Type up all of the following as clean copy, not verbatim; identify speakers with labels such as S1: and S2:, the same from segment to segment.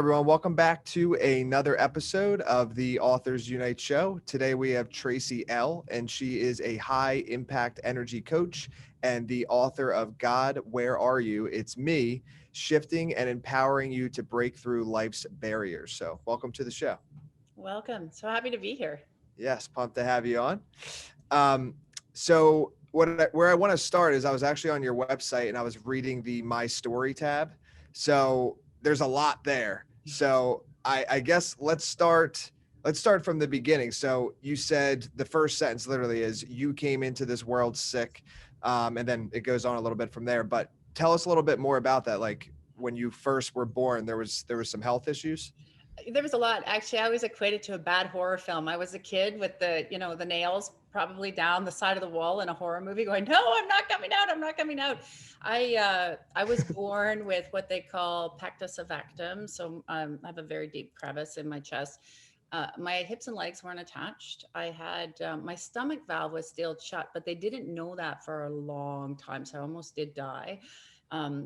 S1: everyone. Welcome back to another episode of the Authors Unite show. Today we have Tracy L., and she is a high impact energy coach and the author of God, Where Are You? It's Me, shifting and empowering you to break through life's barriers. So welcome to the show.
S2: Welcome. So happy to be here.
S1: Yes, pumped to have you on. Where I want to start is I was actually on your website and I was reading the My Story tab. So there's a lot there. So I guess let's start from the beginning. So you said the first sentence literally is you came into this world sick, and then it goes on a little bit from there. But tell us a little bit more about that. Like when you first were born, there was some health issues.
S2: There was a lot. Actually, I always equated to a bad horror film. I was a kid with the nails probably down the side of the wall in a horror movie going, no, I'm not coming out. I'm not coming out. I was born with what they call pectus excavatum. So I have a very deep crevice in my chest. My hips and legs weren't attached. I had my stomach valve was sealed shut, but they didn't know that for a long time. So I almost did die.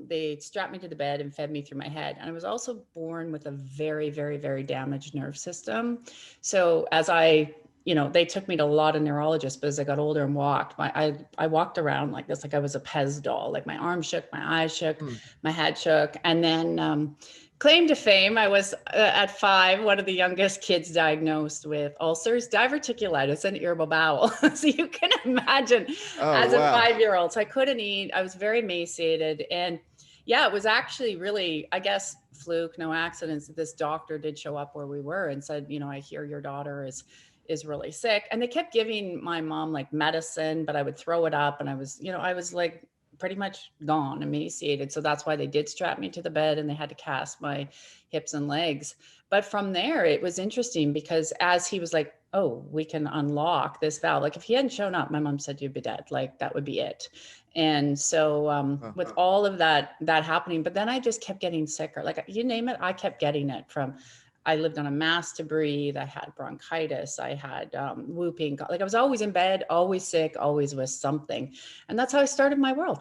S2: They strapped me to the bed and fed me through my head. And I was also born with a very, very, very damaged nerve system. So as they took me to a lot of neurologists, but as I got older and walked, I walked around like this, like I was a Pez doll, like my arms shook, my eyes shook, my head shook. And then claim to fame, I was at 5, one of the youngest kids diagnosed with ulcers, diverticulitis, and irritable bowel. So you can imagine as a 5-year-old. So I couldn't eat. I was very emaciated. And yeah, it was actually really, I guess, fluke, no accidents. This doctor did show up where we were and said, I hear your daughter is really sick. And they kept giving my mom like medicine, but I would throw it up. And I was like pretty much gone, emaciated. So that's why they did strap me to the bed and they had to cast my hips and legs. But from there, it was interesting because as he was like, oh, we can unlock this valve. Like if he hadn't shown up, my mom said, you'd be dead. Like that would be it. And so with all of that happening, but then I just kept getting sicker. Like you name it, I kept getting it I lived on a mask to breathe. I had bronchitis. I had whooping. Like I was always in bed, always sick, always with something. And that's how I started my world.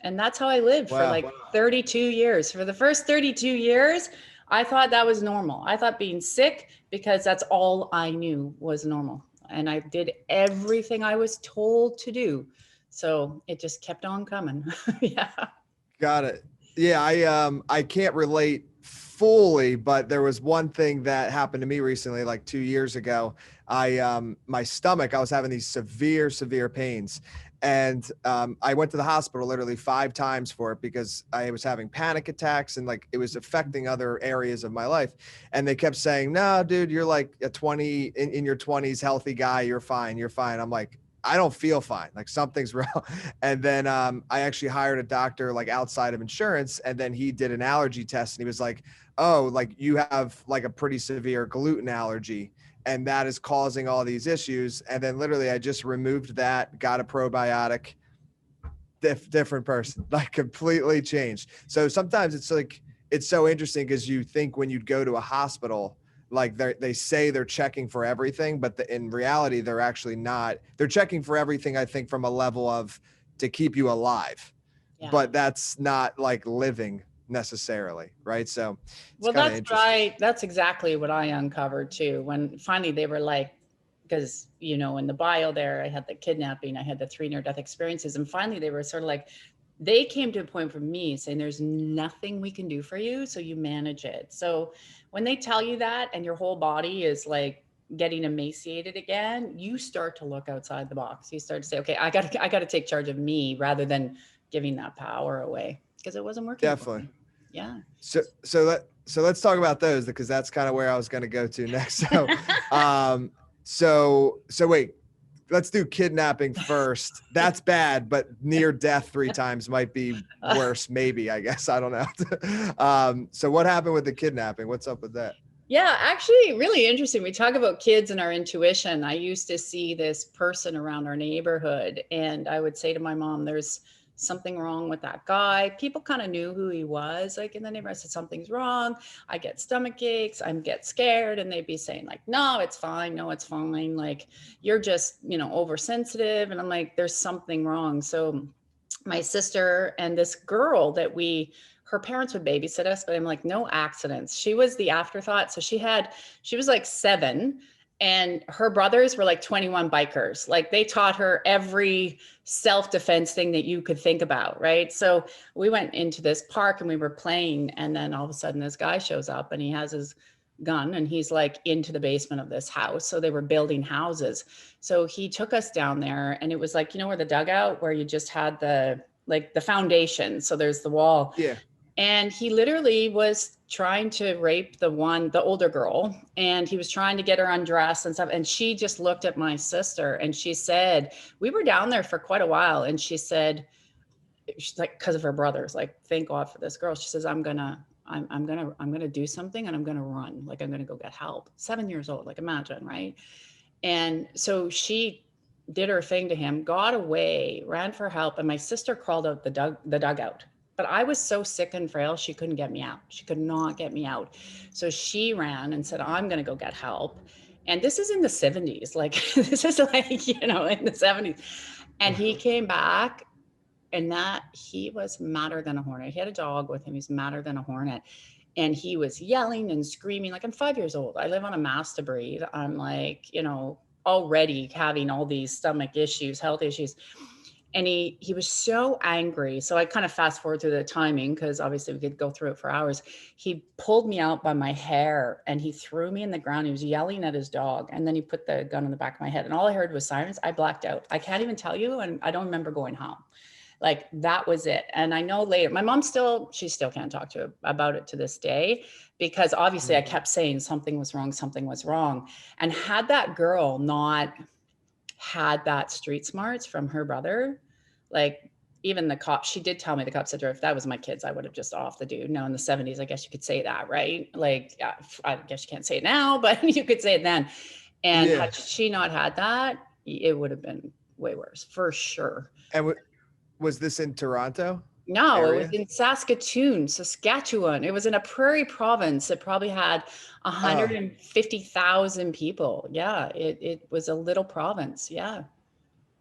S2: And that's how I lived for 32 years. For the first 32 years, I thought that was normal. I thought being sick, because that's all I knew was normal. And I did everything I was told to do. So it just kept on coming. Yeah.
S1: Got it. Yeah. I can't relate fully, but there was one thing that happened to me recently, like 2 years ago. My stomach, I was having these severe pains. And I went to the hospital literally 5 times for it because I was having panic attacks and like it was affecting other areas of my life. And they kept saying, no, dude, you're like a 20 in your 20s, healthy guy. You're fine. You're fine. I'm like, I don't feel fine. Like something's wrong. And then I actually hired a doctor like outside of insurance. And then he did an allergy test and he was like, oh, like you have like a pretty severe gluten allergy. And that is causing all these issues. And then literally I just removed that, got a probiotic, different person, like completely changed. So sometimes it's like, it's so interesting because you think when you'd go to a hospital, like they say they're checking for everything, but in reality, they're actually not. They're checking for everything, I think, from a level of to keep you alive, but that's not like living necessarily, right? So
S2: well, that's right. That's exactly what I uncovered too. When finally they were like, because in the bio there, I had the kidnapping, I had the 3 near-death experiences, and finally they were sort of like, they came to a point for me saying, there's nothing we can do for you, so you manage it. So when they tell you that, and your whole body is like getting emaciated again, you start to look outside the box. You start to say, okay, I got to take charge of me rather than giving that power away, because it wasn't working.
S1: Definitely.
S2: Yeah.
S1: So let's talk about those, because that's kind of where I was going to go to next. So, so wait, let's do kidnapping first. That's bad, but near death 3 times might be worse. Maybe, I guess, I don't know. So what happened with the kidnapping? What's up with that?
S2: Yeah, actually really interesting. We talk about kids and our intuition. I used to see this person around our neighborhood and I would say to my mom, there's something wrong with that guy. People kind of knew who he was. Like in the neighborhood, I said, something's wrong. I get stomach aches. I get scared. And they'd be saying like, no, it's fine. No, it's fine. Like you're just, oversensitive. And I'm like, there's something wrong. So my sister and this girl that we her parents would babysit us, but I'm like, no accidents. She was the afterthought. So she was like 7, and her brothers were like 21 bikers. Like they taught her every self-defense thing that you could think about, right? So we went into this park and we were playing, and then all of a sudden this guy shows up and he has his gun and he's like into the basement of this house. So they were building houses. So he took us down there, and it was like, you know, where the dugout where you just had the like the foundation. So there's the wall.
S1: Yeah.
S2: And he literally was trying to rape the older girl, and he was trying to get her undressed and stuff. And she just looked at my sister and she said, we were down there for quite a while. And she said, she's like, because of her brothers, like, thank God for this girl. She says, I'm gonna do something and I'm gonna run. Like, I'm gonna go get help. 7 years old, like, imagine, right? And so she did her thing to him, got away, ran for help. And my sister crawled out the dugout. But I was so sick and frail, she couldn't get me out. She could not get me out. So she ran and said, I'm going to go get help. And this is in the 70s. Like, this is like, you know, in the 70s. And he came back, and that he was madder than a hornet. He had a dog with him. He's madder than a hornet. And he was yelling and screaming. Like, I'm 5 years old. I live on a master breed. I'm like, you know, already having all these stomach issues, health issues. And he was so angry. So I kind of fast forward through the timing, because obviously we could go through it for hours. He pulled me out by my hair and he threw me in the ground. He was yelling at his dog. And then he put the gun in the back of my head. And all I heard was sirens. I blacked out. I can't even tell you. And I don't remember going home. Like, that was it. And I know later, my mom she still can't talk to about it to this day, because obviously I kept saying something was wrong. Something was wrong. And had that girl not had that street smarts from her brother, like, even the cop, she did tell me, the cop said to her, if that was my kids, I would have just off the dude. Now in the 70s, I guess you could say that, right? Like, I guess you can't say it now, but you could say it then. And
S1: Yeah.
S2: had she not had that, it would have been way worse, for sure.
S1: And was this in Toronto?
S2: No,
S1: area?
S2: It was in Saskatchewan. It was in a prairie province that probably had 150,000 people. Yeah, it was a little province. Yeah.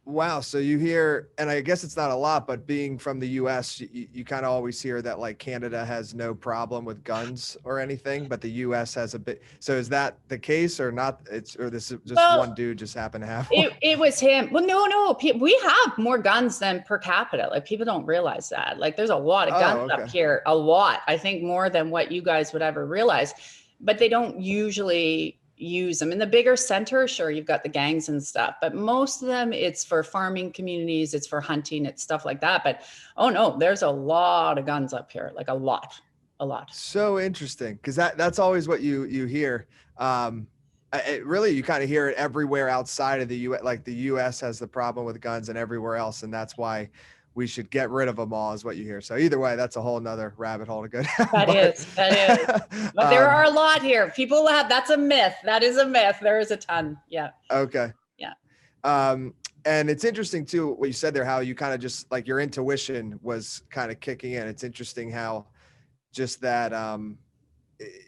S1: Wow. So you hear, and I guess it's not a lot, but being from the US, you kind of always hear that like Canada has no problem with guns or anything, but the US has a bit. So is that the case or not? Or this is just one dude just happened to have one?
S2: It was him. Well, no, we have more guns than per capita. Like, people don't realize that. Like, there's a lot of guns up here, a lot. I think more than what you guys would ever realize, but they don't usually use them in the bigger center. Sure, you've got the gangs and stuff, but most of them, it's for farming communities, it's for hunting, it's stuff like that. But oh no, there's a lot of guns up here, like a lot.
S1: So interesting, because that's always what you hear. Really, you kind of hear it everywhere outside of the U.S. Like, the U.S. has the problem with guns, and everywhere else, and that's why we should get rid of them all, is what you hear. So either way, that's a whole nother rabbit hole to go down.
S2: That is. But there are a lot here. People that's a myth. That is a myth. There is a ton. Yeah.
S1: Okay.
S2: Yeah.
S1: And it's interesting too, what you said there, how you kind of just like your intuition was kind of kicking in. It's interesting how just that,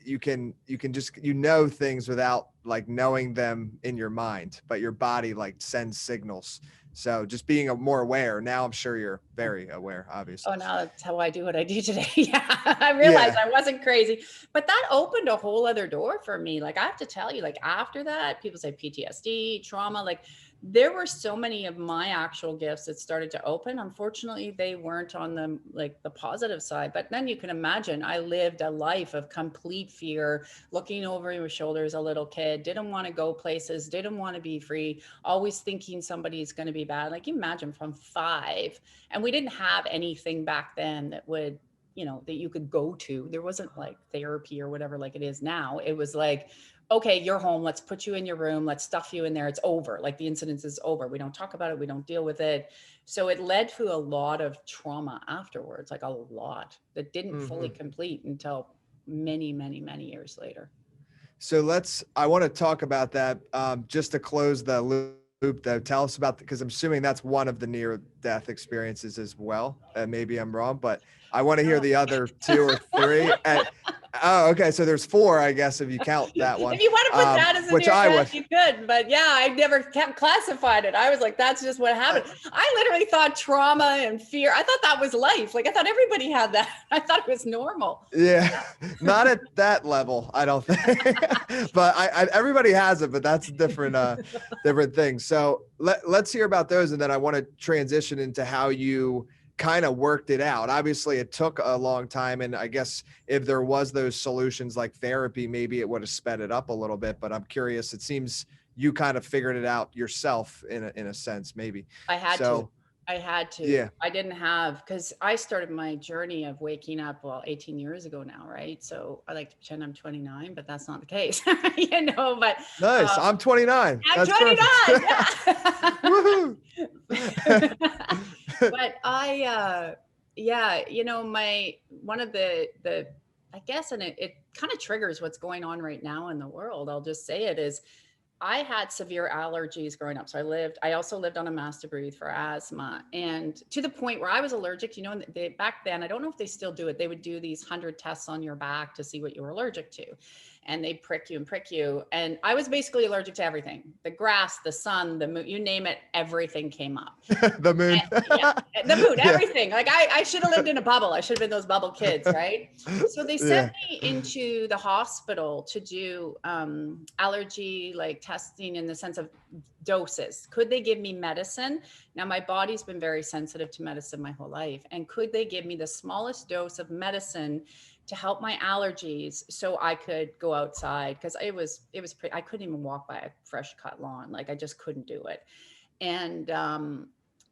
S1: you can just, things without like knowing them in your mind, but your body like sends signals. So just being more aware. Now I'm sure you're very aware, obviously.
S2: Oh, now that's how I do what I do today. Yeah. I realized I wasn't crazy, but that opened a whole other door for me. Like, I have to tell you, like, after that, people say PTSD, trauma, like, there were so many of my actual gifts that started to open. Unfortunately, they weren't on the positive side. But then you can imagine, I lived a life of complete fear, looking over your shoulder as a little kid, didn't want to go places, didn't want to be free, always thinking somebody's going to be bad. Like, you imagine from 5, and we didn't have anything back then that would, that you could go to. There wasn't like therapy or whatever like it is now. It was like, okay, you're home. Let's put you in your room. Let's stuff you in there. It's over. Like, the incident is over. We don't talk about it. We don't deal with it. So it led to a lot of trauma afterwards, like a lot that didn't fully complete until many, many, many years later.
S1: So I want to talk about that just to close the loop though. Tell us about, because I'm assuming that's one of the near death experiences as well. Maybe I'm wrong, but I want to hear the other 2 or 3. Oh, okay. So there's 4, I guess, if you count that one.
S2: If you want to put that as a
S1: Which
S2: near
S1: I
S2: death,
S1: would.
S2: you could. But yeah, I never kept classified it. I was like, that's just what happened. I literally thought trauma and fear. I thought that was life. Like I thought everybody had that. I thought it was normal.
S1: Yeah, not at that level, I don't think. But everybody has it, but that's a different thing. So let's hear about those, and then I want to transition into how you kind of worked it out. Obviously, it took a long time, and I guess if there was those solutions like therapy, maybe it would have sped it up a little bit. But I'm curious. It seems you kind of figured it out yourself in a sense, maybe.
S2: I had to.
S1: So
S2: I had to.
S1: yeah.
S2: I didn't have, because I started my journey of waking up, 18 years ago now, right? So I like to pretend I'm 29, but that's not the case, but
S1: Nice. I'm 29.
S2: I'm
S1: That's
S2: 29.
S1: perfect.
S2: Yeah.
S1: Woohoo.
S2: But one of the I guess, and it kind of triggers what's going on right now in the world. I'll just say it is, I had severe allergies growing up. So I also lived on a master breathe for asthma, and to the point where I was allergic, back then, I don't know if they still do it. They would do these 100 tests on your back to see what you were allergic to. And they prick you and prick you. And I was basically allergic to everything: the grass, the sun, the moon, you name it, everything came up.
S1: The moon.
S2: The moon, everything. Like I should have lived in a bubble. I should have been those bubble kids, right? So they sent me into the hospital to do allergy testing, in the sense of doses. Could they give me medicine? Now my body's been very sensitive to medicine my whole life. And could they give me the smallest dose of medicine to help my allergies so I could go outside? Because I couldn't even walk by a fresh cut lawn. Like I just couldn't do it. And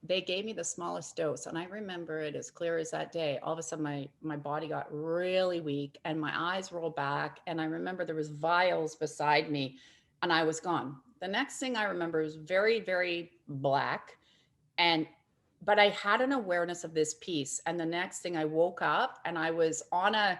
S2: they gave me the smallest dose. And I remember it as clear as that day. All of a sudden my body got really weak and my eyes rolled back. And I remember there was vials beside me and I was gone. The next thing I remember was very, very black. But I had an awareness of this piece. And the next thing, I woke up and I was on a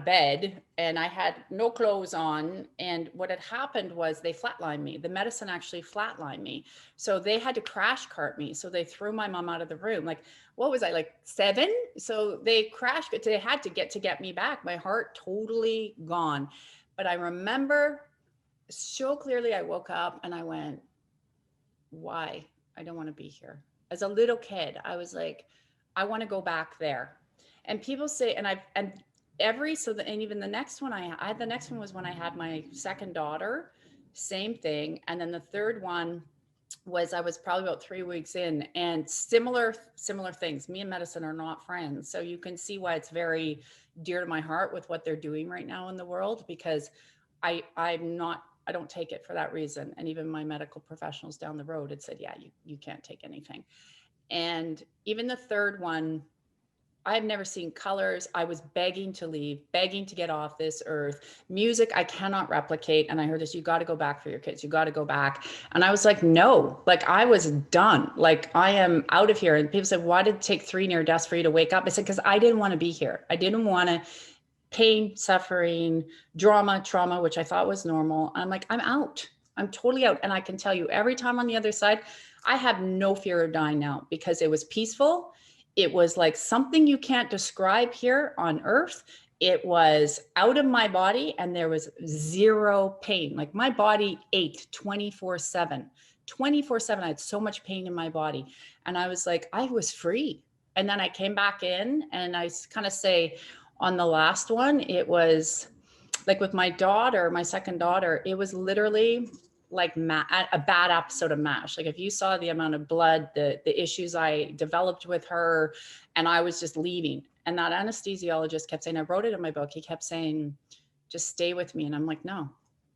S2: bed and I had no clothes on. And what had happened was they flatlined me. The medicine actually flatlined me. So they had to crash cart me. So they threw my mom out of the room. Like, what was I, like 7? So they had to get me back. My heart totally gone. But I remember so clearly, I woke up and I went, why? I don't want to be here. As a little kid, I was like, I want to go back there. And people say, and even the next one the next one was when I had my second daughter, same thing. And then the third one was, I was probably about 3 weeks in, and similar things. Me and medicine are not friends. So you can see why it's very dear to my heart with what they're doing right now in the world, because I don't take it for that reason. And even my medical professionals down the road had said, yeah, you can't take anything. And even the third one, I've never seen colors. I was begging to leave, begging to get off this earth. Music, I cannot replicate. And I heard this, you got to go back for your kids. You got to go back. And I was like, no, like I was done. Like I am out of here. And people said, why did it take 3 near deaths for you to wake up? I said, because I didn't want to be here. I didn't want to pain, suffering, drama, trauma, which I thought was normal. I'm like, I'm out. I'm totally out. And I can tell you, every time on the other side, I have no fear of dying now, because it was peaceful. It was like something you can't describe here on earth. It was out of my body and there was zero pain. Like my body ached 24/7. 24/7. I had so much pain in my body. And I was like, I was free. And then I came back in, and I kind of say, on the last one, it was like with my daughter, my second daughter, it was literally like a bad episode of MASH. Like if you saw the amount of blood, the issues I developed with her, and I was just leaving. And that anesthesiologist kept saying, I wrote it in my book. He kept saying, just stay with me. And I'm like, no,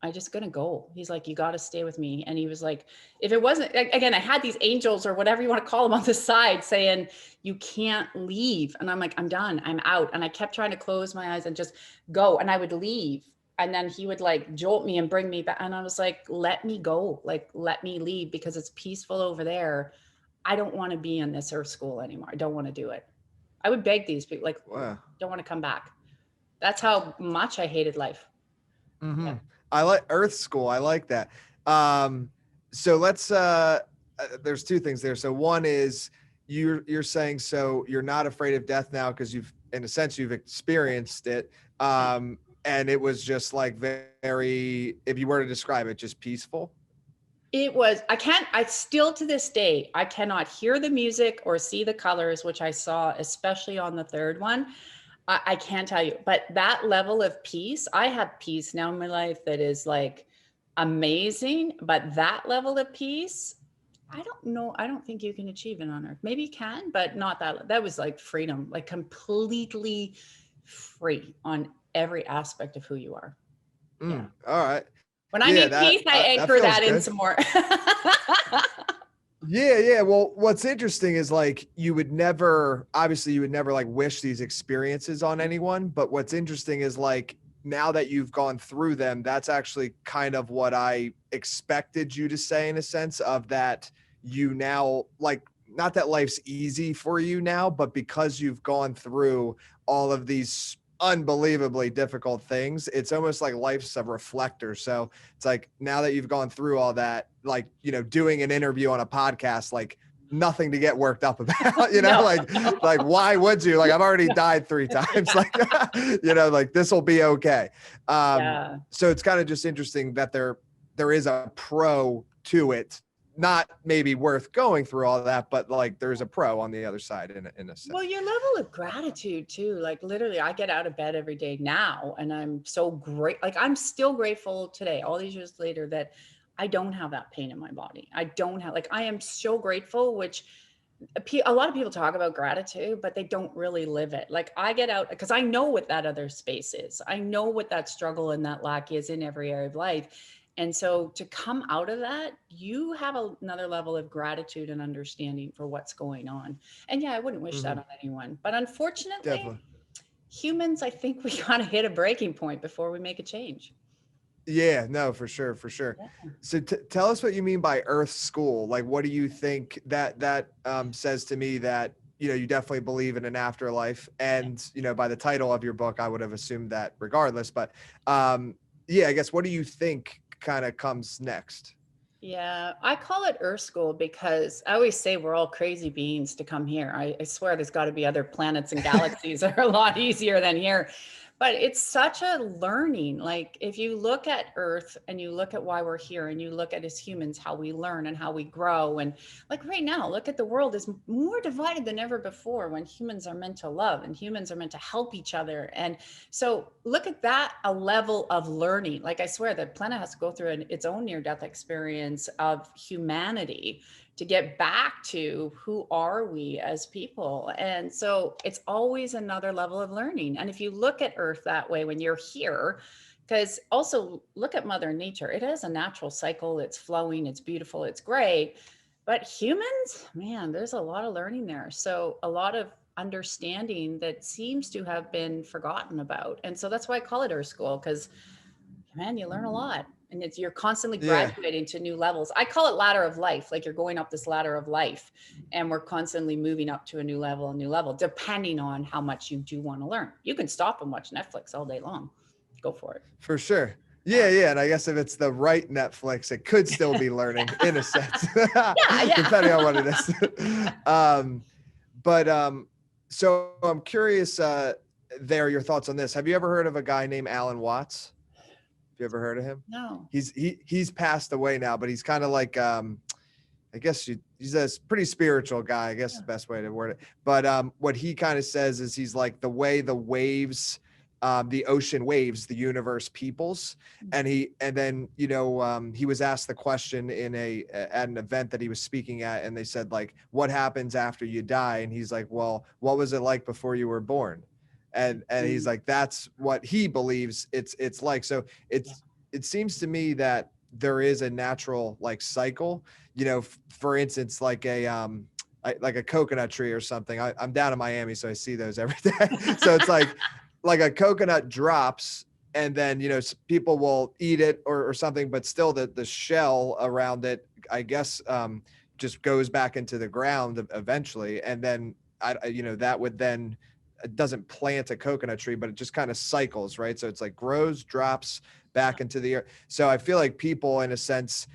S2: I'm just going to go. He's like, you got to stay with me. And he was like, if it wasn't, again, I had these angels or whatever you want to call them on the side saying, you can't leave. And I'm like, I'm done. I'm out. And I kept trying to close my eyes and just go. And I would leave. And then he would like jolt me and bring me back. And I was like, let me go. Like, let me leave, because it's peaceful over there. I don't want to be in this earth school anymore. I don't want to do it. I would beg these people, like, wow, don't want to come back. That's how much I hated life.
S1: Mm-hmm. Yeah. I like earth school. I like that. So let's, there's 2 things there. So one is you're saying, so you're not afraid of death now because you've in a sense, you've experienced it. And it was just like very, if you were to describe it, just peaceful.
S2: It was, I still to this day, I cannot hear the music or see the colors, which I saw, especially on the third one. I can't tell you, but that level of peace, I have peace now in my life that is like amazing. But that level of peace, I don't know. I don't think you can achieve it on earth. Maybe you can, but not that. That was like freedom, like completely free on every aspect of who you are. Yeah.
S1: All right.
S2: When I
S1: Yeah,
S2: need peace, I
S1: that
S2: anchor
S1: feels
S2: that in
S1: good.
S2: some more.
S1: Yeah. Well, what's interesting is like obviously you would never like wish these experiences on anyone. But what's interesting is like now that you've gone through them, that's actually kind of what I expected you to say, in a sense of that you now like, not that life's easy for you now, but because you've gone through all of these unbelievably difficult things, it's almost like life's a reflector. So it's like now that you've gone through all that, like, doing an interview on a podcast, like nothing to get worked up about,
S2: No.
S1: like why would you? Like I've already died 3 times, like, like this will be okay.
S2: Yeah.
S1: So it's kind of just interesting that there is a pro to it, not maybe worth going through all that, but like there's a pro on the other side in a sense.
S2: Well, your level of gratitude too, like literally I get out of bed every day now and I'm so great. Like I'm still grateful today, all these years later, that I don't have that pain in my body. I don't have, like, I am so grateful, which a lot of people talk about gratitude, but they don't really live it. Like I get out because I know what that other space is. I know what that struggle and that lack is in every area of life. And so to come out of that, you have another level of gratitude and understanding for what's going on. And yeah, I wouldn't wish that on anyone. But unfortunately,
S1: Definitely.
S2: humans, I think we got to hit a breaking point before we make a change.
S1: Yeah, no, for sure, for sure.
S2: Yeah.
S1: So tell us what you mean by Earth School. Like, what do you think that says to me that you definitely believe in an afterlife? And by the title of your book, I would have assumed that regardless. But yeah, I guess what do you think kind of comes next?
S2: Yeah, I call it Earth School because I always say we're all crazy beings to come here. I swear there's got to be other planets and galaxies that are a lot easier than here. But it's such a learning. Like if you look at Earth and you look at why we're here and you look at as humans, how we learn and how we grow. And like right now, look at the world is more divided than ever before when humans are meant to love and humans are meant to help each other. And so look at that, a level of learning. Like I swear the planet has to go through its own near-death experience of humanity to get back to who are we as people. And so it's always another level of learning. And if you look at Earth that way when you're here, because also look at Mother Nature, it has a natural cycle, it's flowing, it's beautiful, it's great. But humans, man, there's a lot of learning there. So a lot of understanding that seems to have been forgotten about. And so that's why I call it Earth School, because man, you learn a lot. And you're constantly
S1: Yeah,
S2: graduating to new levels. I call it ladder of life. Like you're going up this ladder of life and we're constantly moving up to a new level, depending on how much you do want to learn. You can stop and watch Netflix all day long. Go for it.
S1: for sure. Yeah, and I guess if it's the right Netflix, it could still be learning in a sense,
S2: Yeah.
S1: depending on what it is. But so I'm curious. Your thoughts on this? Have you ever heard of a guy named Alan Watts? Have you ever heard of him?
S2: No.
S1: He's passed away now, but he's kind of like I guess he's a pretty spiritual guy, I guess is the best way to word it. But what he kind of says is he's like the way the waves, the ocean waves, the universe peoples. And then he was asked the question at an event that he was speaking at, and they said like, what happens after you die? And he's like, well, what was it like before you were born? And he's like, that's what he believes it's like. So it seems to me that there is a natural like cycle, for instance, like a coconut tree or something. I'm down in Miami, so I see those every day. So it's like a coconut drops, and then people will eat it or something, but still the shell around it, I guess, just goes back into the ground eventually, and then that would then, it doesn't plant a coconut tree, but it just kind of cycles, right? So it's like grows, drops back into the earth. So I feel like people, in a sense,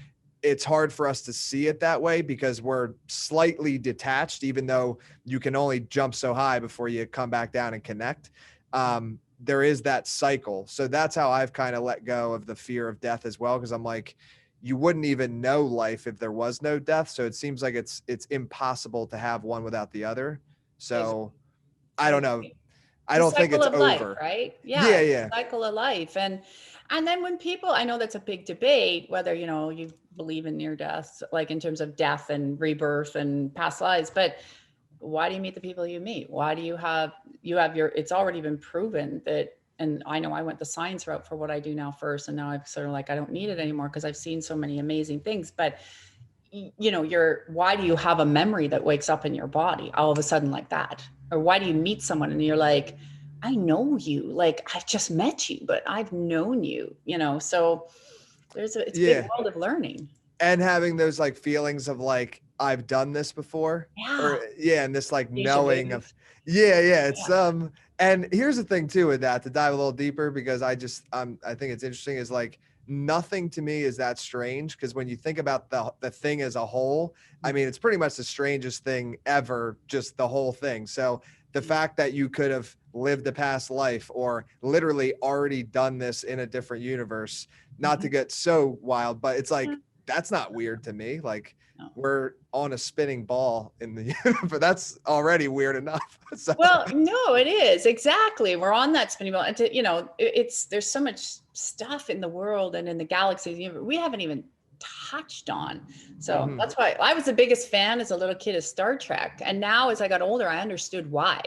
S1: it's hard for us to see it that way because we're slightly detached, even though you can only jump so high before you come back down and connect. There is that cycle. So that's how I've kind of let go of the fear of death as well. Cause I'm like, you wouldn't even know life if there was no death. So it seems like it's impossible to have one without the other. So I
S2: I
S1: don't know.
S2: agree.
S1: I
S2: The
S1: don't think
S2: cycle
S1: it's
S2: of life,
S1: over.
S2: right? Yeah,
S1: Yeah.
S2: it's
S1: Yeah.
S2: the cycle of life. And then when people, I know that's a big debate, whether, you believe in near death, like in terms of death and rebirth and past lives, but why do you meet the people you meet? Why do you have your, it's already been proven that, and I know I went the science route for what I do now first, and now I'm sort of like, I don't need it anymore because I've seen so many amazing things. But why do you have a memory that wakes up in your body all of a sudden like that? Or why do you meet someone and you're like, I know you, like I've just met you, but I've known you, so it's a big
S1: Yeah.
S2: world of learning.
S1: And having those like feelings of like, I've done this before,
S2: Yeah.
S1: or yeah. And this like
S2: Deja
S1: knowing
S2: vu.
S1: of, yeah. It's,
S2: Yeah.
S1: and here's the thing too, with that, to dive a little deeper, because I think it's interesting, is like, nothing to me is that strange. Cause when you think about the thing as a whole, I mean, it's pretty much the strangest thing ever, just the whole thing. So the fact that you could have lived a past life or literally already done this in a different universe, not to get so wild, but it's like, that's not weird to me. Like,
S2: No.
S1: we're on a spinning ball in the universe. That's already weird enough. So
S2: Well, no, it is exactly. We're on that spinning ball, and it's there's so much stuff in the world and in the galaxy we haven't even touched on. So
S1: mhm.
S2: that's why I was the biggest fan as a little kid of Star Trek, and now as I got older, I understood why.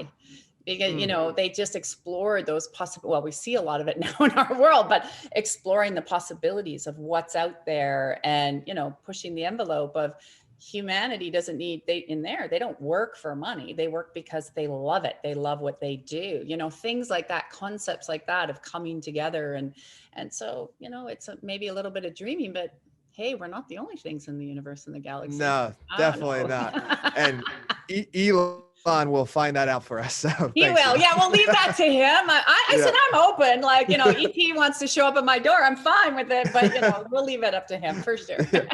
S2: Because
S1: Mm.
S2: they just explored those possible. Well, we see a lot of it now in our world, but exploring the possibilities of what's out there, and pushing the envelope of humanity doesn't need they don't work for money. They work because they love it. They love what they do. Things like that, concepts like that of coming together, and so it's maybe a little bit of dreaming, but hey, we're not the only things in the universe and the galaxy.
S1: No,
S2: I don't
S1: definitely not. And Elon will find that out for us. So
S2: He
S1: thanks,
S2: will.
S1: Elon.
S2: Yeah, we'll leave that to him. I said
S1: Yeah.
S2: I'm open. Like, ET wants to show up at my door, I'm fine with it. But we'll leave it up to him for sure.
S1: Yeah.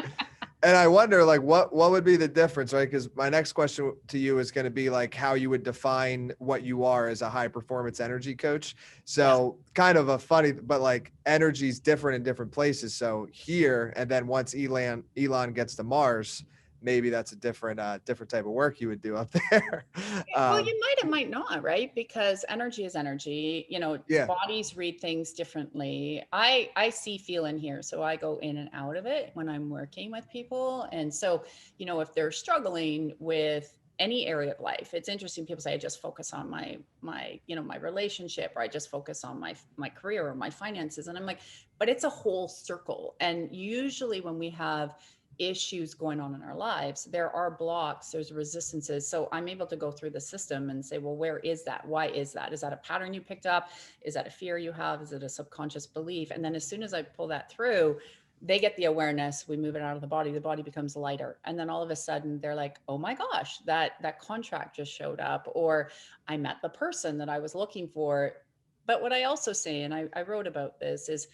S1: And I wonder, like, what would be the difference, right? Because my next question to you is going to be like how you would define what you are as a high performance energy coach.
S2: Yeah.
S1: So kind of a funny, but like energy is different in different places. So here, and then once Elon gets to Mars, maybe that's a different type of work you would do up there.
S2: Well, you might, it might not, right? Because energy is energy.
S1: Yeah.
S2: Bodies read things differently. I see, feel, and hear, so I go in and out of it when I'm working with people. And so, if they're struggling with any area of life, it's interesting. People say I just focus on my relationship, or I just focus on my career or my finances, and I'm like, but it's a whole circle. And usually when we have issues going on in our lives, there are blocks, there's resistances. So I'm able to go through the system and say, well, where is that? Why is that? Is that a pattern you picked up? Is that a fear you have? Is it a subconscious belief? And then as soon as I pull that through, they get the awareness, we move it out of the body becomes lighter. And then all of a sudden they're like, oh my gosh, that contract just showed up, or I met the person that I was looking for. But what I also say, and I wrote about this, is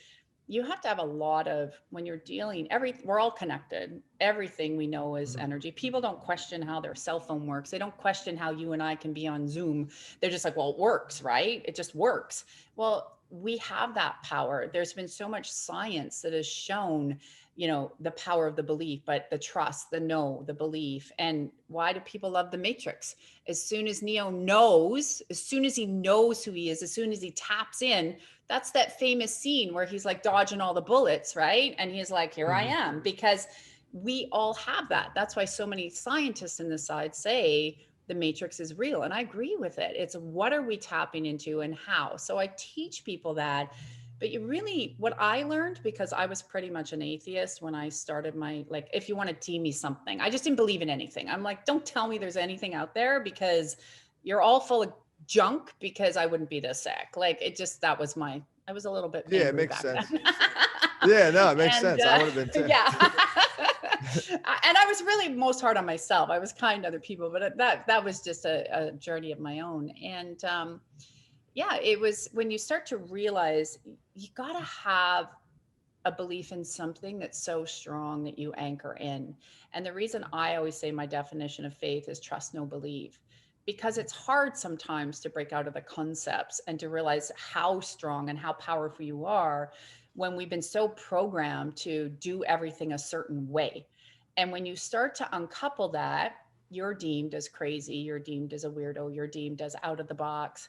S2: you have to have a lot of, when you're dealing, we're all connected. Everything we know is
S1: Mhm.
S2: energy. People don't question how their cell phone works. They don't question how you and I can be on Zoom. They're just like, well, it works, right? It just works. Well, we have that power. There's been so much science that has shown, the power of the belief, but the trust, the know, the belief. And why do people love the Matrix? As soon as Neo knows, as soon as he knows who he is, as soon as he taps in, that's that famous scene where he's like dodging all the bullets, right? And he's like, here I
S1: Mhm.
S2: am, because we all have that. That's why so many scientists in this side say the matrix is real. And I agree with it. It's what are we tapping into and how? So I teach people that. But what I learned, because I was pretty much an atheist when I started like, if you want to teach me something, I just didn't believe in anything. I'm like, don't tell me there's anything out there, because you're all full of junk, because I wouldn't be this sick. Like I was a little bit
S1: Yeah, it
S2: angry
S1: makes
S2: back
S1: sense.
S2: then.
S1: Yeah, no, it makes
S2: And
S1: sense. I would have been too.
S2: yeah. And I was really most hard on myself. I was kind to other people, but that was just a journey of my own. And yeah, it was when you start to realize you got to have a belief in something that's so strong that you anchor in. And the reason I always say my definition of faith is trust, no believe, because it's hard sometimes to break out of the concepts and to realize how strong and how powerful you are when we've been so programmed to do everything a certain way. And when you start to uncouple that, you're deemed as crazy, you're deemed as a weirdo, you're deemed as out of the box.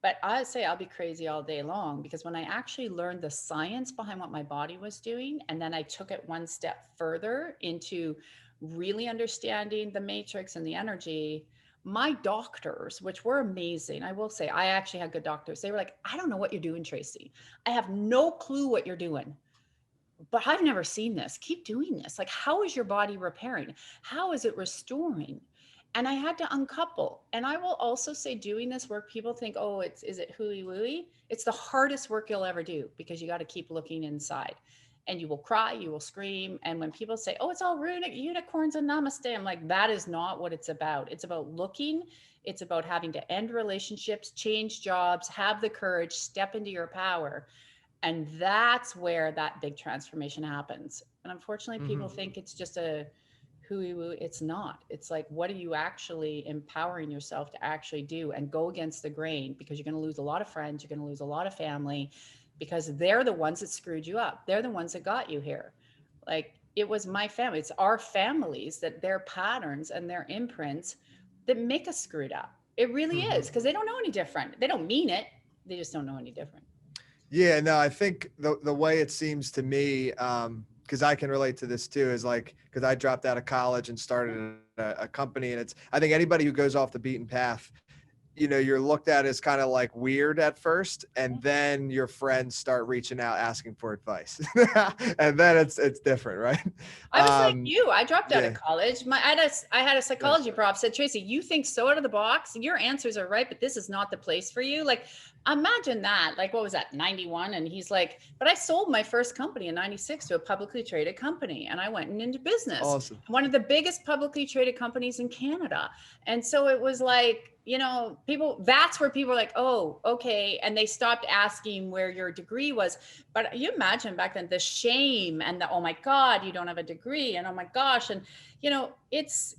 S2: But I say I'll be crazy all day long, because when I actually learned the science behind what my body was doing, and then I took it one step further into really understanding the matrix and the energy, my doctors, which were amazing, I will say, I actually had good doctors. They were like, I don't know what you're doing, Tracy. I have no clue what you're doing, but I've never seen this. Keep doing this. Like, how is your body repairing? How is it restoring? And I had to uncouple. And I will also say, doing this work, people think, oh, is it hooey wooey? It's the hardest work you'll ever do, because you got to keep looking inside, and you will cry, you will scream. And when people say, oh, it's all unicorns and namaste, I'm like, that is not what it's about. It's about looking. It's about having to end relationships, change jobs, have the courage, step into your power. And that's where that big transformation happens. And unfortunately, people think it's just a hooey woo. It's not. It's like, what are you actually empowering yourself to actually do and go against the grain? Because you're going to lose a lot of friends. You're going to lose a lot of family, because they're the ones that screwed you up. They're the ones that got you here. Like, it was my family. It's our families, that their patterns and their imprints that make us screwed up. It really is, because they don't know any different. They don't mean it. They just don't know any different.
S1: Yeah, no, I think the way it seems to me, because I can relate to this too, is like, because I dropped out of college and started a company, and I think anybody who goes off the beaten path, you're looked at as kind of like weird at first, and then your friends start reaching out asking for advice, and then it's different, right?
S2: I was like you. I dropped out
S1: Yeah.
S2: of college. I had a psychology prof said, Tracy, you think so out of the box. Your answers are right, but this is not the place for you. Like, imagine that. Like, what was that, 91? And he's like, but I sold my first company in 96 to a publicly traded company, and I went into business.
S1: Awesome.
S2: One of the biggest publicly traded companies in Canada. And so it was like, that's where people are like, oh, okay. And they stopped asking where your degree was. But you imagine back then the shame and the, oh my God, you don't have a degree. And oh my gosh. And, it's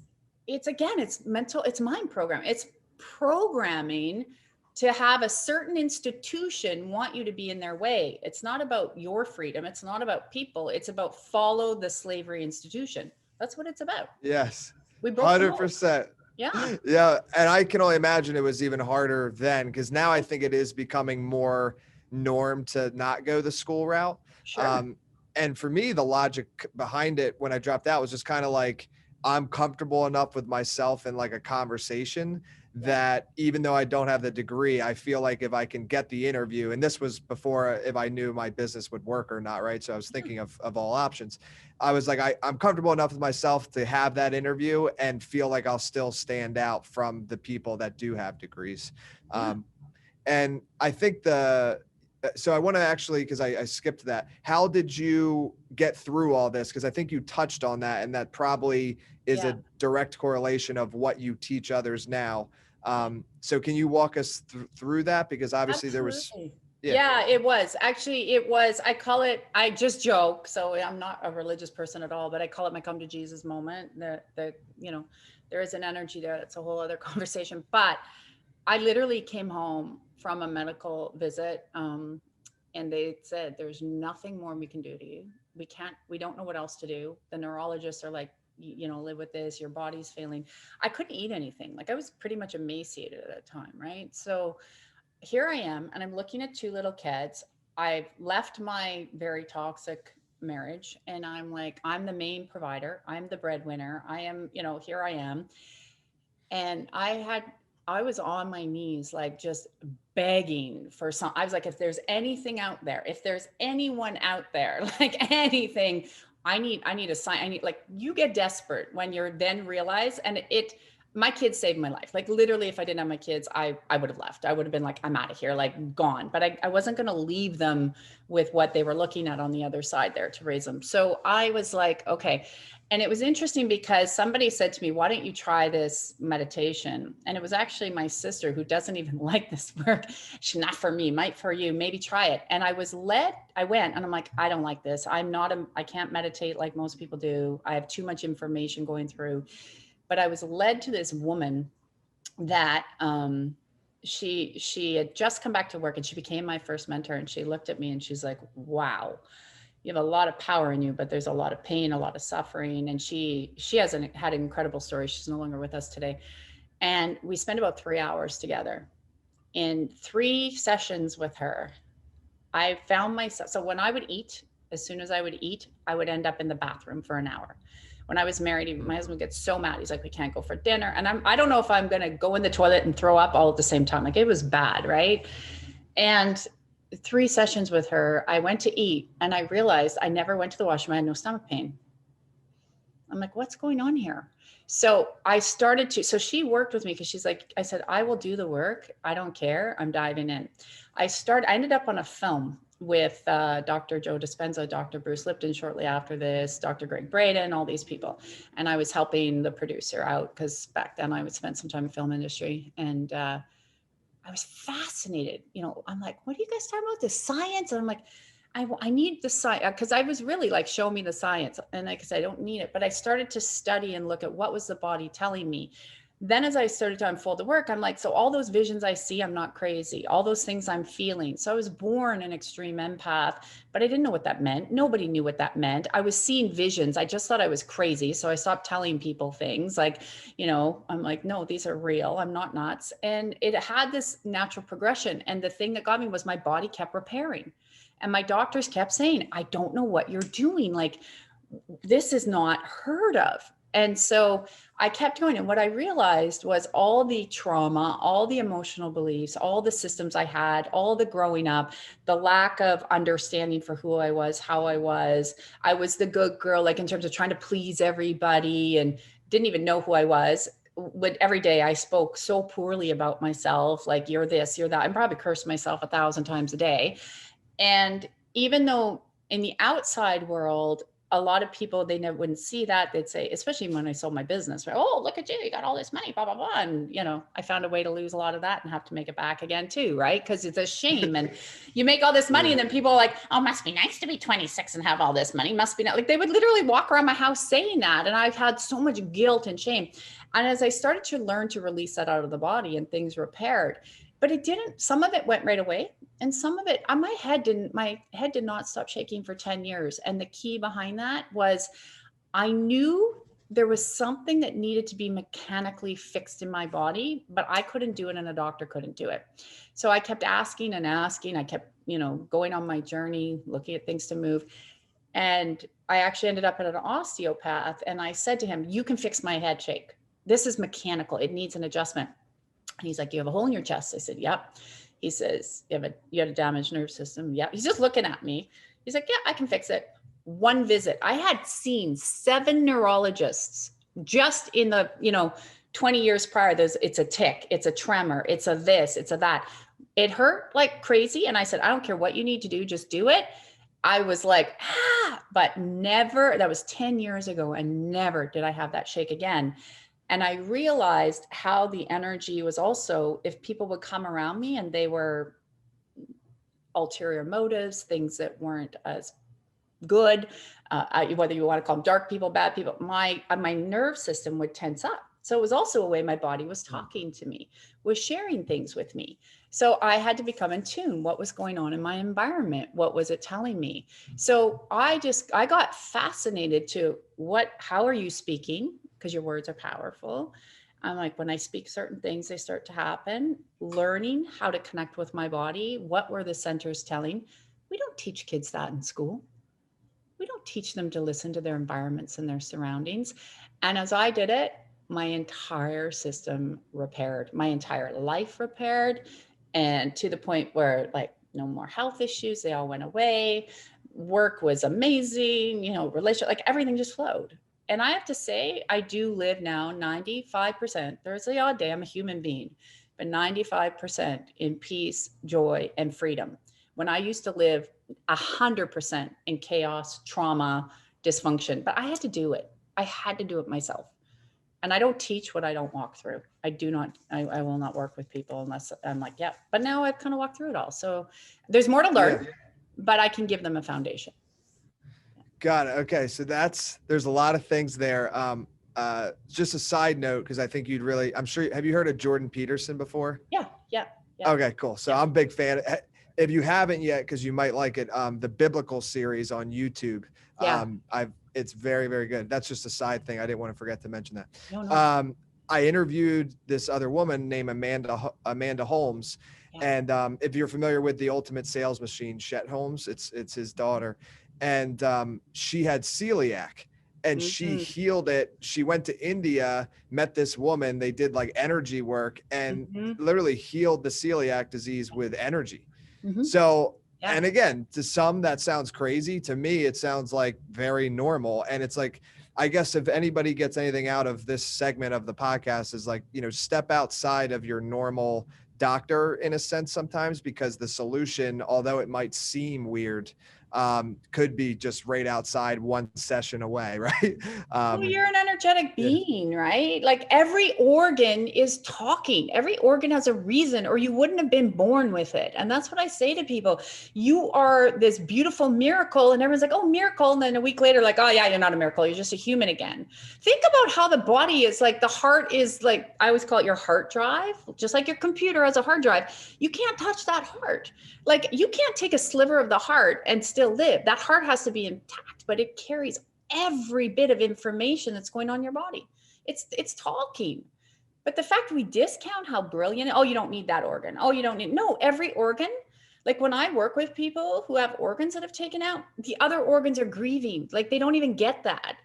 S2: again, it's mental, it's mind program. It's programming to have a certain institution want you to be in their way. It's not about your freedom. It's not about people. It's about follow the slavery institution. That's what it's about.
S1: Yes.
S2: We broke
S1: 100%.
S2: Yeah.
S1: Yeah. And I can only imagine it was even harder then, because now I think it is becoming more norm to not go the school route.
S2: Sure.
S1: And for me, the logic behind it when I dropped out was just kind of like, I'm comfortable enough with myself in like a conversation that even though I don't have the degree, I feel like if I can get the interview, and this was before if I knew my business would work or not, right? So I was thinking of all options. I was like, I'm comfortable enough with myself to have that interview and feel like I'll still stand out from the people that do have degrees. And I think so I want to actually, because I skipped that. How did you get through all this? Because I think you touched on that, and that probably is a direct correlation of what you teach others now. So can you walk us through that? Because obviously there was.
S2: Yeah, it was. Actually, I call it, I just joke. So I'm not a religious person at all, but I call it my come to Jesus moment. There is an energy there. That's a whole other conversation. But I literally came home from a medical visit, and they said, there's nothing more we can do to you. We don't know what else to do. The neurologists are like, live with this, your body's failing. I couldn't eat anything. Like, I was pretty much emaciated at that time. Right. So here I am, and I'm looking at two little kids. I've left my very toxic marriage, and I'm like, I'm the main provider. I'm the breadwinner. I am, here I am. And I was on my knees, like just begging for some. I was like, if there's anything out there, if there's anyone out there, like anything, I need a sign. Like, you get desperate when you're then realize, and my kids saved my life. Like literally, if I didn't have my kids, I would have left. I would have been like, I'm out of here, like gone. But I wasn't going to leave them with what they were looking at on the other side there to raise them. So I was like, okay. And it was interesting because somebody said to me, why don't you try this meditation? And it was actually my sister, who doesn't even like this work. She's not for me, might for you, maybe try it. And I went and I'm like, I don't like this. I can't meditate like most people do. I have too much information going through. But I was led to this woman that she had just come back to work, and she became my first mentor. And she looked at me and she's like, wow, you have a lot of power in you, but there's a lot of pain, a lot of suffering. And she had an incredible story. She's no longer with us today. And we spent about 3 hours together. In 3 sessions with her, I found myself, so when I would eat, as soon as I would eat, I would end up in the bathroom for an hour. When I was married, my husband gets so mad. He's like, we can't go for dinner. And I don't know if I'm going to go in the toilet and throw up all at the same time. Like, it was bad. Right. And 3 sessions with her, I went to eat and I realized I never went to the washroom. I had no stomach pain. I'm like, what's going on here? So so she worked with me because she's like, I said, I will do the work. I don't care. I'm diving in. I ended up on a film with Dr. Joe Dispenza, Dr. Bruce Lipton shortly after this, Dr. Greg Braden, all these people. And I was helping the producer out because back then I would spend some time in the film industry. And I was fascinated. I'm like, what are you guys talking about? The science? And I'm like, I need the science, because I was really like, show me the science. And like I said, I don't need it. But I started to study and look at what was the body telling me. Then as I started to unfold the work, I'm like, so all those visions I see, I'm not crazy. All those things I'm feeling. So I was born an extreme empath, but I didn't know what that meant. Nobody knew what that meant. I was seeing visions. I just thought I was crazy. So I stopped telling people things like, I'm like, no, these are real. I'm not nuts. And it had this natural progression. And the thing that got me was my body kept repairing. And my doctors kept saying, I don't know what you're doing. Like, this is not heard of. And so I kept going. And what I realized was all the trauma, all the emotional beliefs, all the systems I had, all the growing up, the lack of understanding for who I was, how I was the good girl, like in terms of trying to please everybody, and didn't even know who I was. But every day I spoke so poorly about myself, like, you're this, you're that. I probably cursed myself 1,000 times a day. And even though in the outside world, a lot of people, they never wouldn't see that. They'd say, especially when I sold my business, right? Oh, look at you, you got all this money, blah, blah, blah. And, I found a way to lose a lot of that and have to make it back again too, right? Because it's a shame. And you make all this money and then people are like, oh, must be nice to be 26 and have all this money. Must be not. Like, they would literally walk around my house saying that. And I've had so much guilt and shame. And as I started to learn to release that out of the body and things repaired, but it didn't, some of it went right away. And some of it, my head did not stop shaking for 10 years. And the key behind that was I knew there was something that needed to be mechanically fixed in my body, but I couldn't do it and a doctor couldn't do it. So I kept asking and asking. I kept, going on my journey, looking at things to move. And I actually ended up at an osteopath. And I said to him, you can fix my head shake. This is mechanical. It needs an adjustment. And he's like, you have a hole in your chest. I said, yep. He says, you had a damaged nerve system. Yeah. He's just looking at me. He's like, yeah, I can fix it. One visit. I had seen 7 neurologists just in the, 20 years prior. It's a tic, it's a tremor, it's a this, it's a that. It hurt like crazy. And I said, I don't care what you need to do, just do it. I was like, but never, that was 10 years ago. And never did I have that shake again. And I realized how the energy was also, if people would come around me and they were ulterior motives, things that weren't as good, whether you want to call them dark people, bad people, my nerve system would tense up. So it was also a way my body was talking to me, was sharing things with me. So I had to become in tune. What was going on in my environment? What was it telling me? So I got fascinated to how are you speaking? Because your words are powerful. I'm like, when I speak certain things, they start to happen. Learning how to connect with my body. What were the centers telling? We don't teach kids that in school. We don't teach them to listen to their environments and their surroundings. And as I did it, my entire system repaired, my entire life repaired. And to the point where, like, no more health issues, they all went away. Work was amazing, relationship, like everything just flowed. And I have to say, I do live now 95%. There's the odd day I'm a human being, but 95% in peace, joy, and freedom. When I used to live 100% in chaos, trauma, dysfunction, but I had to do it. I had to do it myself. And I don't teach what I don't walk through. I do not, I will not work with people unless I'm like, yeah, but now I've kind of walked through it all. So there's more to learn, but I can give them a foundation.
S1: Got it. Okay. So there's a lot of things there. Just a side note, because I think I'm sure, have you heard of Jordan Peterson before?
S2: Yeah.
S1: Okay, cool. So I'm a big fan. If you haven't yet, because you might like it, the biblical series on YouTube.
S2: Yeah.
S1: It's very, very good. That's just a side thing. I didn't want to forget to mention that.
S2: No.
S1: I interviewed this other woman named Amanda Holmes. Yeah. And if you're familiar with the ultimate sales machine, Chet Holmes, it's his daughter. And she had celiac. And she healed it. She went to India, met this woman. They did like energy work and literally healed the celiac disease with energy. So, and again, to some that sounds crazy. To me, it sounds like very normal. And it's like, I guess if anybody gets anything out of this segment of the podcast is like, step outside of your normal doctor in a sense sometimes, because the solution, although it might seem weird, could be just right outside one session away, right?
S2: Well, you're an energetic being, right? Like every organ is talking. Every organ has a reason, or you wouldn't have been born with it. And that's what I say to people. You are this beautiful miracle, and everyone's like, oh, miracle. And then a week later, like, oh yeah, you're not a miracle. You're just a human again. Think about how the body is like, the heart is like, I always call it your heart drive, just like your computer has a hard drive. You can't touch that heart. Like you can't take a sliver of the heart and still live. That heart has to be intact, but it carries every bit of information that's going on in your body. It's talking. But the fact we discount how brilliant, oh, you don't need that organ. Oh, you don't need, no, every organ. Like when I work with people who have organs that have taken out, the other organs are grieving. Like they don't even get that.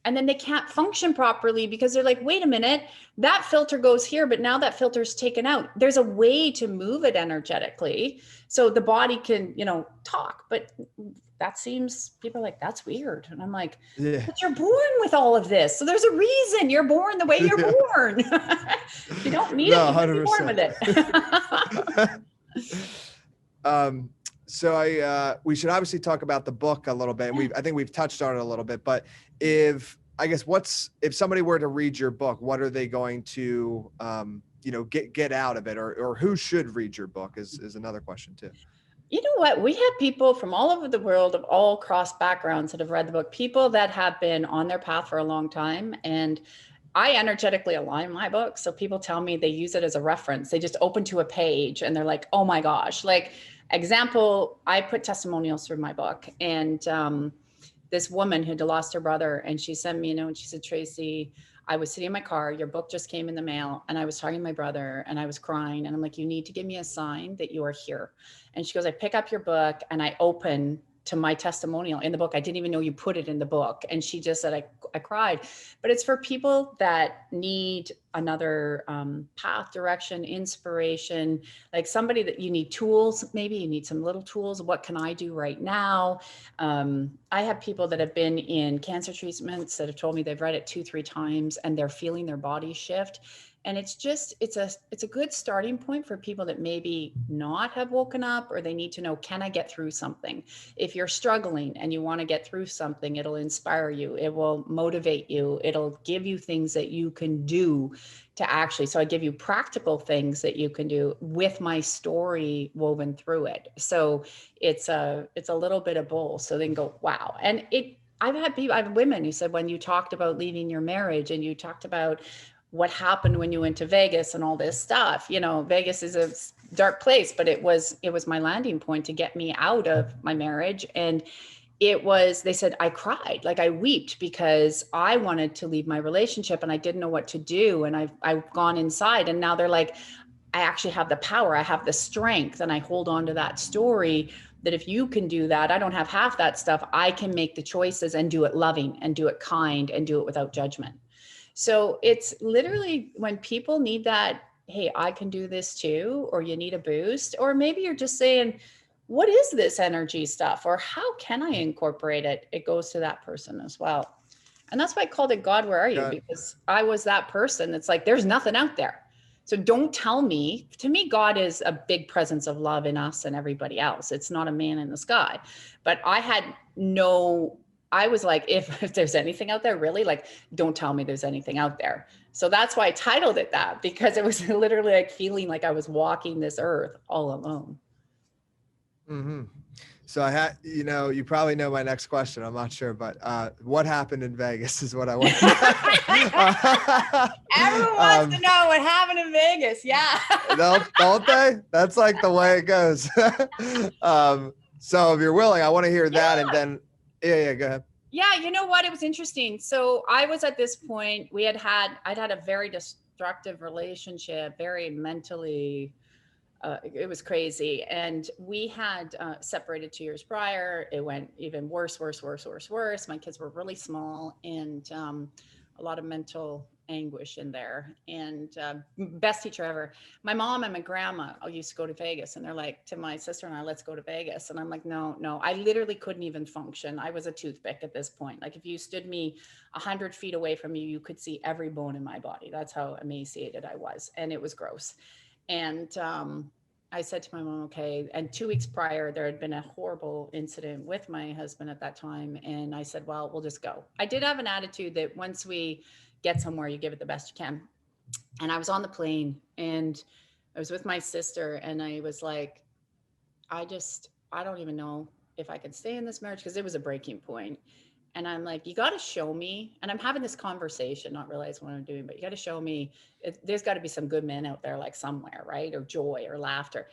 S2: And then they can't function properly because they're like, wait a minute, that filter goes here, but now that filter's taken out. There's a way to move it energetically so the body can, talk. But that seems, people are like, that's weird. And I'm like, but you're born with all of this. So there's a reason you're born the way you're born. You don't need it, you can be born with it.
S1: So we should obviously talk about the book a little bit. And I think we've touched on it a little bit, but if somebody were to read your book, what are they going to, get out of it, or who should read your book is another question too.
S2: You know what? We have people from all over the world of all cross backgrounds that have read the book, people that have been on their path for a long time. And I energetically align my book. So people tell me they use it as a reference. They just open to a page and they're like, oh my gosh, like example, I put testimonials through my book, and this woman who'd lost her brother, and she sent me a note and she said, Tracy, I was sitting in my car, your book just came in the mail, and I was talking to my brother and I was crying, and I'm like, you need to give me a sign that you are here. And she goes, I pick up your book and I open to my testimonial in the book. I didn't even know you put it in the book. And she just said, I cried. But it's for people that need another path, direction, inspiration, like somebody that you need tools. Maybe you need some little tools. What can I do right now? I have people that have been in cancer treatments that have told me they've read it 2-3 times and they're feeling their body shift. And it's a good starting point for people that maybe not have woken up, or they need to know, can I get through something? If you're struggling and you want to get through something, it'll inspire you. It will motivate you. It'll give you things that you can do to actually, so I give you practical things that you can do with my story woven through it. So it's a little bit of both. So they can go, wow. And I have women who said, when you talked about leaving your marriage and you talked about what happened when you went to Vegas and all this stuff, Vegas is a dark place, but it was my landing point to get me out of my marriage. And they said, I cried, like I wept because I wanted to leave my relationship and I didn't know what to do. And I've gone inside, and now they're like, I actually have the power. I have the strength, and I hold on to that story that if you can do that, I don't have half that stuff. I can make the choices and do it loving and do it kind and do it without judgment. So it's literally when people need that, hey, I can do this too, or you need a boost, or maybe you're just saying, what is this energy stuff? Or how can I incorporate it? It goes to that person as well. And that's why I called it God, Where Are You?
S1: Got,
S2: Because I was that person that's like, there's nothing out there. So don't tell me. To me, God is a big presence of love in us and everybody else. It's not a man in the sky. But I had no, I was like, if there's anything out there, really, like, don't tell me there's anything out there. So that's why I titled it that, because it was literally like feeling like I was walking this earth all alone.
S1: mm-hmm. So I had, you probably know my next question. I'm not sure, but what happened in Vegas is what I want to know.
S2: Everyone wants to know what happened in Vegas. Yeah.
S1: don't they? That's like the way it goes. So if you're willing, I want to hear that. And then, yeah, go ahead.
S2: Yeah, you know what? It was interesting. So I was at this point, I'd had a very destructive relationship, very mentally, it was crazy. And we had separated 2 years prior. It went even worse, worse, worse, worse, worse. My kids were really small, and a lot of mental anguish in there. And best teacher ever. My mom and my grandma used to go to Vegas, and they're like to my sister and I, let's go to Vegas. And I'm like, no, I literally couldn't even function. I was a toothpick at this point. Like if you stood me 100 feet away from you, you could see every bone in my body. That's how emaciated I was. And it was gross. And I said to my mom, okay. And 2 weeks prior, there had been a horrible incident with my husband at that time. And I said, well, we'll just go. I did have an attitude that once we get somewhere, you give it the best you can. And I was on the plane, and I was with my sister, and I was like, I don't even know if I can stay in this marriage, because it was a breaking point. And I'm like, you got to show me. And I'm having this conversation, not realizing what I'm doing, but you got to show me. There's got to be some good men out there, like somewhere, right? Or joy or laughter.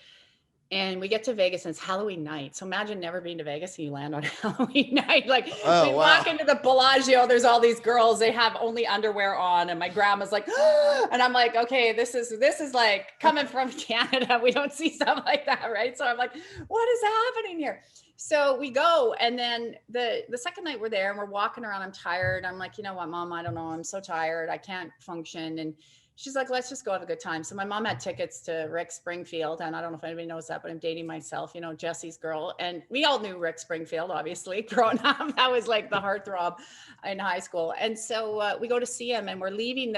S2: And we get to Vegas, and it's Halloween night. So imagine never being to Vegas and you land on Halloween night. Like
S1: Oh,
S2: we
S1: wow.
S2: walk into the Bellagio, there's all these girls, they have only underwear on. And my grandma's like, and I'm like, okay, this is like coming from Canada. We don't see stuff like that, right? So I'm like, what is happening here? So we go, and then the second night we're there and we're walking around. I'm tired. I'm like, you know what, Mom, I don't know. I'm so tired. I can't function. And she's like, let's just go have a good time. So my mom had tickets to Rick Springfield. And I don't know if anybody knows that, but I'm dating myself, Jesse's girl. And we all knew Rick Springfield, obviously, growing up. That was like the heartthrob in high school. And so we go to see him, and we're leaving.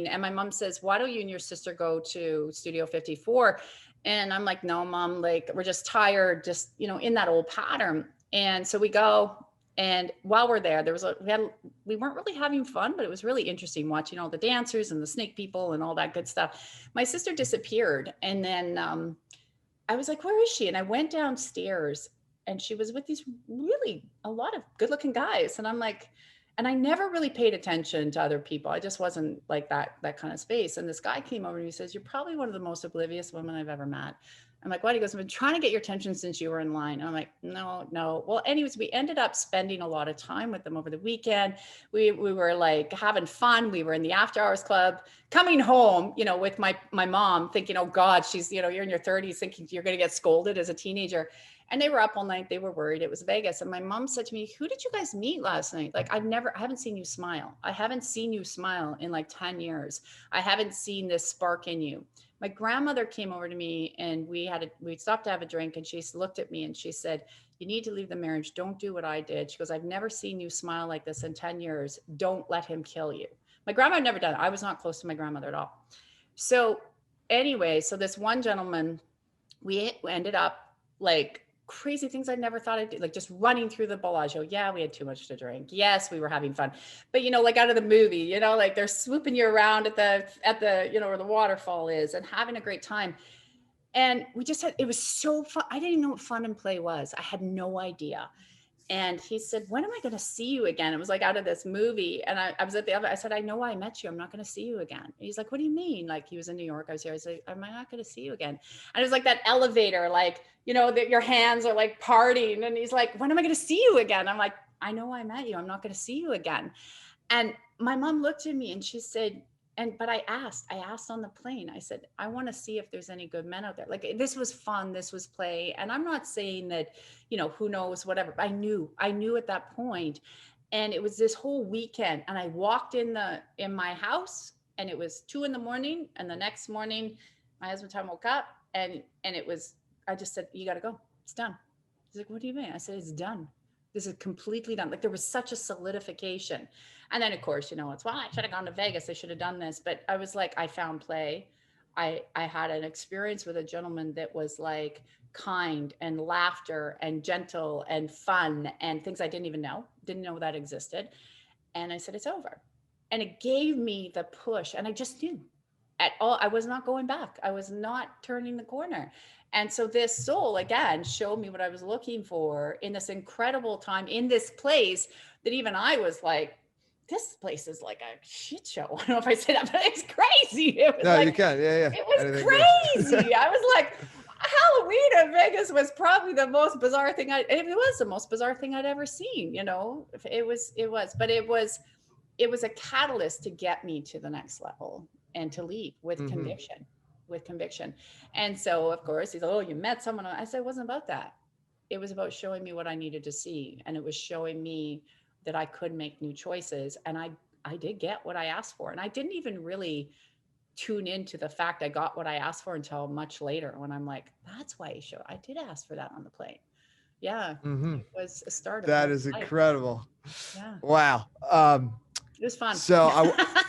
S2: And my mom says, why don't you and your sister go to Studio 54? And I'm like, no, Mom, like, we're just tired, just, in that old pattern. And so we go. And while we're there, we weren't really having fun, but it was really interesting watching all the dancers and the snake people and all that good stuff. My sister disappeared. And then I was like, where is she? And I went downstairs, and she was with a lot of good looking guys. And I'm like, and I never really paid attention to other people. I just wasn't like that kind of space. And this guy came over to me and says, you're probably one of the most oblivious women I've ever met. I'm like, what? He goes, I've been trying to get your attention since you were in line. And I'm like, no. Well, anyways, we ended up spending a lot of time with them over the weekend. We were like having fun. We were in the after hours club, coming home, with my mom, thinking, oh God, she's, you're in your 30s, thinking you're going to get scolded as a teenager. And they were up all night. They were worried. It was Vegas. And my mom said to me, who did you guys meet last night? Like, I haven't seen you smile. I haven't seen you smile in like 10 years. I haven't seen this spark in you. My grandmother came over to me, and we stopped to have a drink, and she looked at me and she said, you need to leave the marriage. Don't do what I did. She goes, I've never seen you smile like this in 10 years. Don't let him kill you. My grandma had never done it. I was not close to my grandmother at all. So anyway, so this one gentleman, we ended up like crazy things I never thought I'd do, like just running through the Bellagio. Yeah, we had too much to drink. Yes, we were having fun, but like out of the movie, like they're swooping you around at the where the waterfall is, and having a great time. And it was so fun. I didn't even know what fun and play was. I had no idea. And he said, when am I going to see you again? It was like out of this movie. And I was at the other, I said, I know why I met you. I'm not going to see you again. And he's like, what do you mean? Like, he was in New York. I was here. I was like, am I not going to see you again? And it was like that elevator, like, that your hands are like parting. And he's like, when am I going to see you again? I'm like, I know why I met you. I'm not going to see you again. And my mom looked at me and she said, but I asked on the plane, I said, I want to see if there's any good men out there. Like, this was fun. This was play. And I'm not saying that, who knows, whatever. I knew at that point. And it was this whole weekend. And I walked in my house, and it was 2 a.m. And the next morning, my husband Tom woke up, and I just said, you got to go. It's done. He's like, what do you mean? I said, it's done. This is completely done. Like there was such a solidification. And then of course, you know, it's, well, I should have gone to Vegas. I should have done this. But I was like, I found play. I had an experience with a gentleman that was like kind and laughter and gentle and fun and things I didn't know that existed. And I said, it's over. And it gave me the push. And I just knew at all, I was not going back. I was not turning the corner. And so this soul again showed me what I was looking for in this incredible time in this place that even I was like, this place is like a shit show. I don't know if I said that, but it's crazy. It was
S1: No,
S2: like,
S1: you can. Yeah.
S2: it was
S1: Anything
S2: crazy. I was like, Halloween in Vegas was probably the most bizarre thing. It was the most bizarre thing I'd ever seen. You know, but it was a catalyst to get me to the next level and to leave with conviction. And so of course he's like, oh, you met someone. I said, it wasn't about that. It was about showing me what I needed to see. And it was showing me that I could make new choices. And I did get what I asked for. And I didn't even really tune into the fact I got what I asked for until much later when I'm like, that's why I did ask for that on the plane. Yeah. It was a start of
S1: That is
S2: life.
S1: incredible.
S2: Yeah.
S1: Wow.
S2: It was fun.
S1: So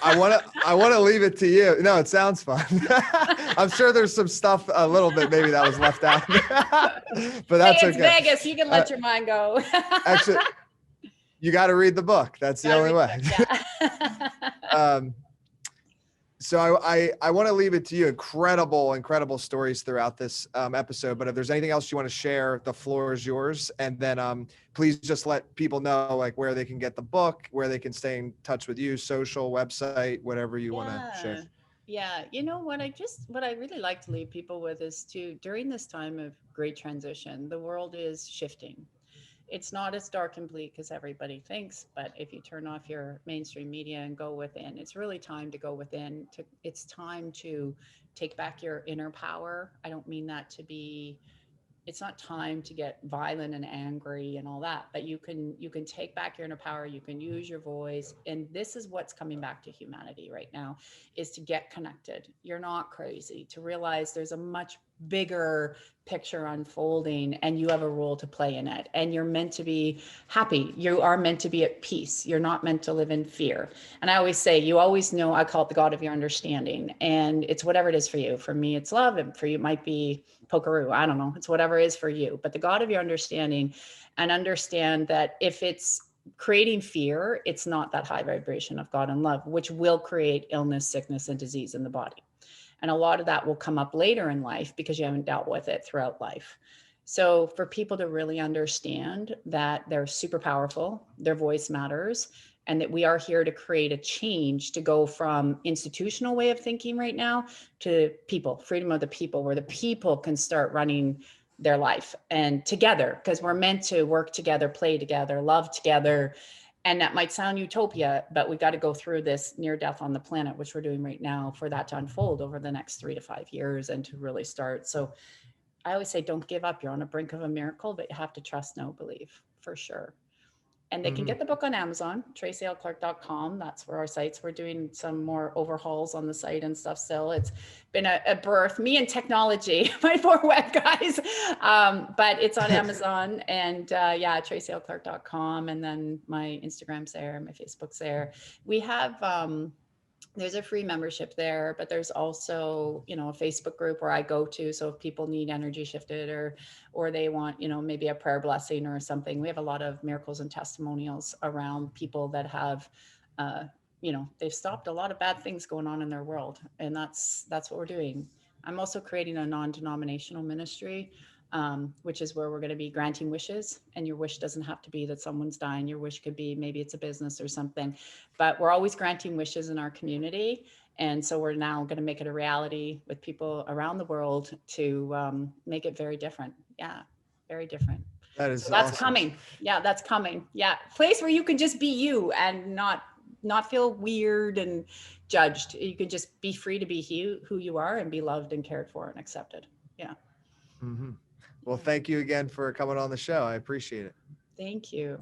S1: I want to leave it to you. No, it sounds fun. I'm sure there's some stuff a little bit maybe that was left out, but that's
S2: hey, it's
S1: okay.
S2: Vegas. You can let your mind go.
S1: Actually, you got to read the book. That's the only way.
S2: Yeah.
S1: So I want to leave it to you. Incredible stories throughout this episode. But if there's anything else you want to share, the floor is yours. And then please just let people know like where they can get the book, where they can stay in touch with you, social, website, whatever you want to share.
S2: Yeah. You know what I really like to leave people with is during this time of great transition, the world is shifting. It's not as dark and bleak as everybody thinks, but if you turn off your mainstream media and go within, it's really time to go within. It's time to take back your inner power. I don't mean that to be, it's not time to get violent and angry and all that, but you can take back your inner power. You can use your voice. And this is what's coming back to humanity right now, is to get connected. You're not crazy, to realize there's a much bigger picture unfolding and you have a role to play in it, and you're meant to be happy. You are meant to be at peace. You're not meant to live in fear. And I always say, you always know, I call it the God of your understanding, and it's whatever it is for you. For me, it's love, and for you it might be pokeroo. I don't know. It's whatever it is for you, but the God of your understanding, and understand that if it's creating fear, it's not that high vibration of God and love, which will create illness, sickness, and disease in the body. And a lot of that will come up later in life because you haven't dealt with it throughout life. So for people to really understand that they're super powerful, their voice matters, and that we are here to create a change to go from institutional way of thinking right now to people, freedom of the people, where the people can start running their life and together, because we're meant to work together, play together, love together. And that might sound utopia, but we got to go through this near death on the planet, which we're doing right now, for that to unfold over the next 3 to 5 years and to really start. So I always say, don't give up. You're on the brink of a miracle, but you have to trust, know, believe, for sure. And they can get the book on Amazon, tracyalclark.com. That's where our sites. We're doing some more overhauls on the site and stuff still. It's been a birth, me and technology, my poor web guys. But it's on Amazon, and tracyalclark.com. And then my Instagram's there, my Facebook's there. We have, there's a free membership there, but there's also, a Facebook group where I go to. So if people need energy shifted or they want, maybe a prayer blessing or something, we have a lot of miracles and testimonials around people that have, they've stopped a lot of bad things going on in their world. And that's what we're doing. I'm also creating a non-denominational ministry, which is where we're going to be granting wishes. And your wish doesn't have to be that someone's dying. Your wish could be, maybe it's a business or something, but we're always granting wishes in our community. And so we're now going to make it a reality with people around the world to make it very different. Yeah, very different.
S1: That is
S2: that's
S1: awesome.
S2: Coming. Yeah, that's coming. Yeah. Place where you can just be you and not feel weird and judged. You can just be free to be who you are and be loved and cared for and accepted. Yeah.
S1: Well, thank you again for coming on the show. I appreciate it.
S2: Thank you.